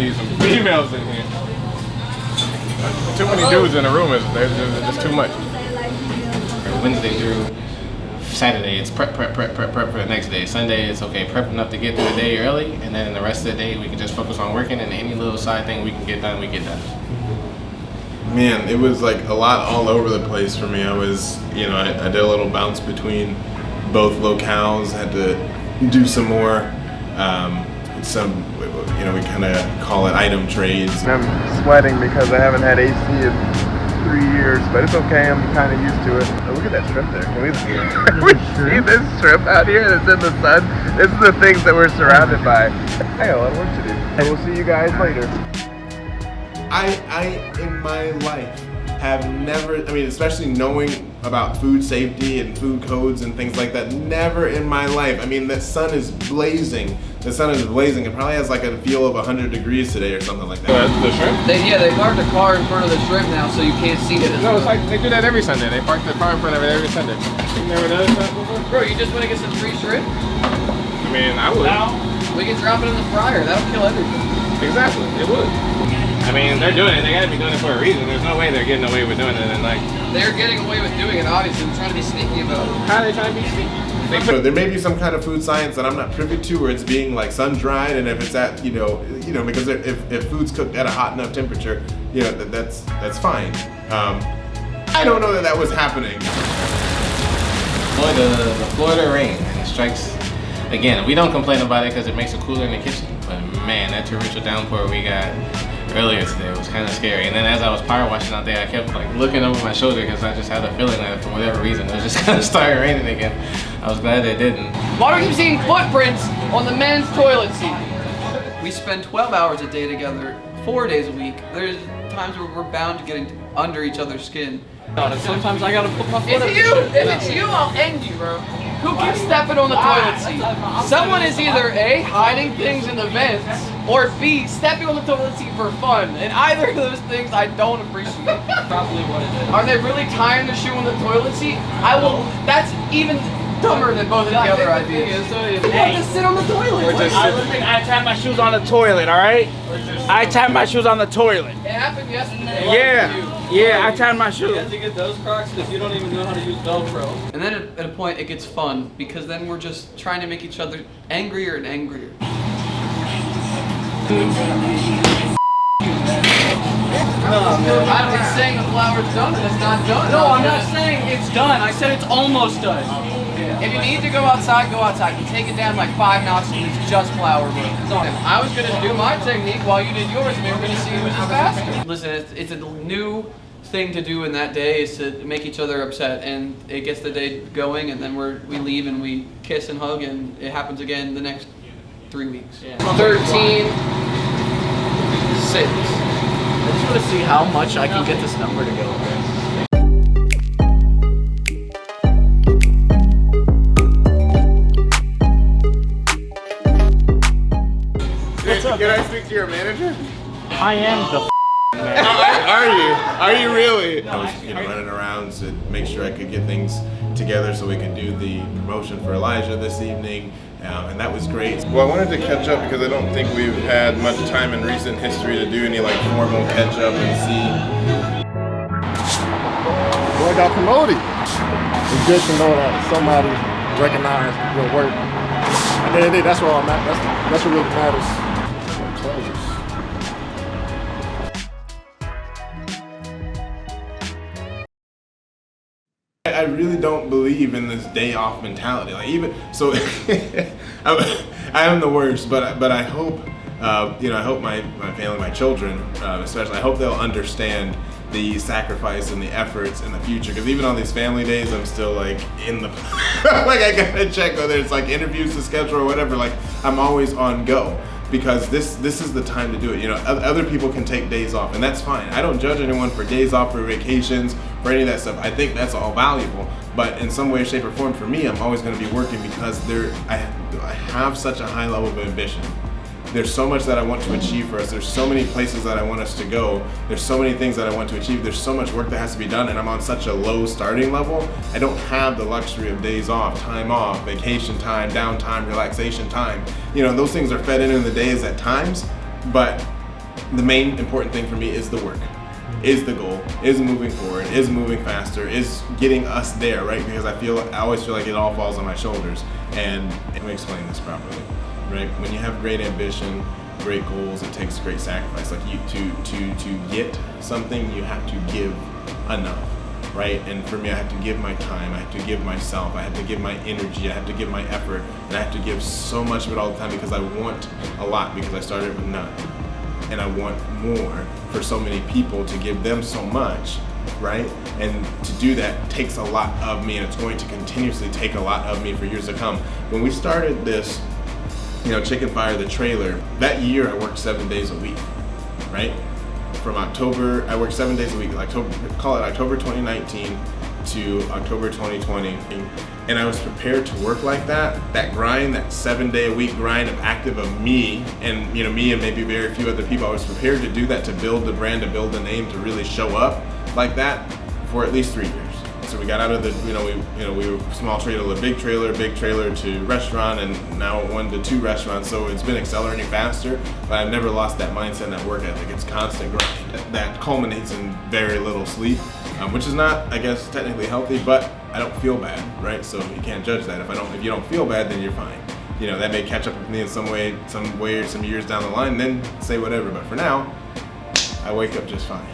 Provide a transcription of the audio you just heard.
need some females in here. Too many dudes in the room is just too much. Wednesday through Saturday, it's prep for the next day. Sunday, it's okay, prep enough to get through the day early, and then the rest of the day, we can just focus on working, and any little side thing we can get done, we get done. Man, it was like a lot all over the place for me. I was, I did a little bounce between both locales, had to do some more, we kind of call it item trades. I'm sweating because I haven't had AC in 3 years, but it's okay, I'm kind of used to it. Oh, look at that shrimp there. Can we see this shrimp out here that's in the sun? This is the things that we're surrounded by. I got a lot of work to do. And we'll see you guys later. I in my life have never, especially knowing about food safety and food codes and things like that, never in my life. The sun is blazing. The sun is blazing. It probably has like a feel of 100 degrees today or something like that. That's the shrimp? They parked a car in front of the shrimp now so you can't see it. No, it's like they do that every Sunday. They park the car in front of it every Sunday. You never noticed that before? Bro, you just want to get some free shrimp? I would. We can drop it in the fryer. That'll kill everything. Exactly, it would. They're doing it. They gotta be doing it for a reason. There's no way they're getting away with doing it. And they're getting away with doing it, obviously. They're trying to be sneaky about it. How are they trying to be sneaky? There may be some kind of food science that I'm not privy to, where it's being like sun dried, and if it's at because if food's cooked at a hot enough temperature, that's fine. I don't know that was happening. The Florida rain, and it strikes again. We don't complain about it because it makes it cooler in the kitchen, but man, that torrential downpour we got earlier today was kind of scary. And then as I was power washing out there, I kept like looking over my shoulder because I just had a feeling that for whatever reason it was just kind of started raining again. I was glad it didn't. Why do we keep seeing footprints on the men's toilet seat? We spend 12 hours a day together, 4 days a week. There's times where we're bound to getting under each other's skin. Sometimes I gotta put my foot up. If it's you, I'll end you, bro. Who keeps stepping on the toilet seat? Someone is either A, hiding things in the vents, or B, stepping on the toilet seat for fun. And either of those things I don't appreciate. Probably what it is. Are they really tying the shoe on the toilet seat? That's even dumber than both of the other ideas. Hey, just sit on the toilet. I tied my shoes on the toilet, alright? I tied my shoes on the toilet. It happened yesterday. Yeah, I tied my shoes. You have to get those Crocs if you don't even know how to use Velcro. And then at a point it gets fun because then we're just trying to make each other angrier and angrier. I'm saying the flower's done and it's not done. No, I'm not saying it's done. I said it's almost done. If you need to go outside, go outside. You take it down like 5 notches and it's just flower work. If I was gonna do my technique while you did yours, we were gonna see who was faster. Listen, it's a new thing to do in that day is to make each other upset, and it gets the day going, and then we leave and we kiss and hug, and it happens again the next 3 weeks. Yeah. 13, 6. I just want to see how much I can get this number to go. Can I speak to your manager? I am the Are you really? I was running around to make sure I could get things together so we could do the promotion for Elijah this evening, and that was great. Well, I wanted to catch up because I don't think we've had much time in recent history to do any like formal catch up and see. Well, I got promoted. It's good to know that somebody recognized your work. At the end of the day, that's where I'm at. That's what really matters. I really don't believe in this day off mentality. Like even so, I am the worst. But I hope, I hope my family, my children, especially, I hope they'll understand the sacrifice and the efforts in the future. Because even on these family days, I'm still like in the like I gotta check whether it's like interviews to schedule or whatever. Like I'm always on go. Because this is the time to do it. Other people can take days off, and that's fine. I don't judge anyone for days off, for vacations, for any of that stuff. I think that's all valuable. But in some way, shape, or form, for me, I'm always going to be working because I have such a high level of ambition. There's so much that I want to achieve for us. There's so many places that I want us to go. There's so many things that I want to achieve. There's so much work that has to be done, and I'm on such a low starting level. I don't have the luxury of days off, vacation time, downtime, relaxation time. Those things are fed in the days at times, but the main important thing for me is the work, is the goal, is moving forward, is moving faster, is getting us there, right? Because I always feel like it all falls on my shoulders. And let me explain this properly, right? When you have great ambition, great goals, it takes great sacrifice. Like to get something, you have to give enough, right? And for me, I have to give my time, I have to give myself, I have to give my energy, I have to give my effort, and I have to give so much of it all the time because I want a lot, because I started with none. And I want more for so many people, to give them so much, right? And to do that takes a lot of me, and it's going to continuously take a lot of me for years to come. When we started this, Chicken Fire, the trailer, that year I worked 7 days a week, right? From October, I worked 7 days a week, call it October 2019 to October 2020. And I was prepared to work like that grind, that 7 day a week grind of active of me and me and maybe very few other people. I was prepared to do that, to build the brand, to build the name, to really show up like that for at least 3 years. So we got out of the, we were small trailer to big trailer to restaurant, and now 1 to 2 restaurants. So it's been accelerating faster, but I've never lost that mindset and that work ethic. It's constant grind that culminates in very little sleep, which is not, I guess, technically healthy, but I don't feel bad, right? So you can't judge that. If you don't feel bad, then you're fine. That may catch up with me in some way, some years down the line, then say whatever. But for now, I wake up just fine.